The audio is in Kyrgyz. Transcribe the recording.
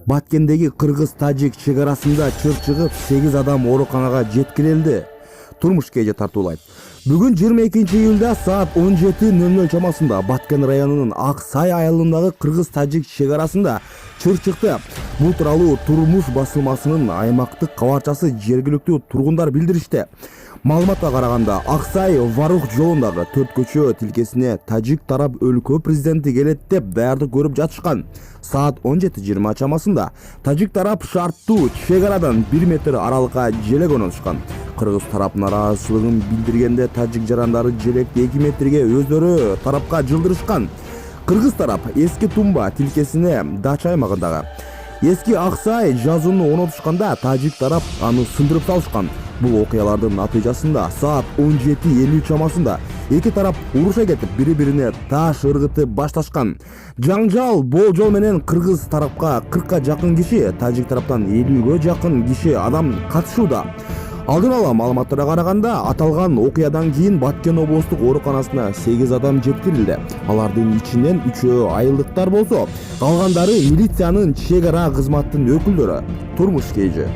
Баткендеги кыргыз-тажик чек арасында чыр чыгып 8 адам ооруканага жеткирилди. Турмуш KG тартуулайт. Бүгүн 22 июлда саат 17:00 чамасында Баткен районунун Ак Сай айылындагы кыргыз-тажик чек арасында чыр чыкты. Бул тууралуу Турмуш басылмасынын аймактык кабарчасы жергиликтүү тургундар билдиришти. Маалыматка караганда, Аксай Варух жолундагы 4 көчө тилкесине тажик тарап өлкө президенти келет деп даярдык көрүп жатышкан. Саат 17:20 чамасында тажик тарап шарттуу чек арадан 1 метр аралыкка желек орнотушкан. Кыргыз тарап нааразычылыгын билдиргенде тажик жарандары желекти 2 метрге өздөрү тарапка жылдырышкан. Кыргыз тарап эски Тумба тилкесине дача аймагындагы эски Аксай жазууну орнотушканда тажик тарап аны сындырып салышкан. Бул окуялардын натыйжасында саат 17:50 чамасында эки тарап уруша кетип, бири-бирине таш ыргытып башташкан. Жаңжал болжол менен кыргыз тарапка 40ка жакын киши, тажик тараптан 50ге жакын киши адам катышууда. Алдын ала маалыматтарга караганда, аталган окуядан кийин Баткен облустук ооруканасына 8 адам жеткирилди. Алардын ичинен 3-өө айылдыктар болсо, калгандары милициянын чек ара кызматтын өкүлдөрү. Турмуш KG.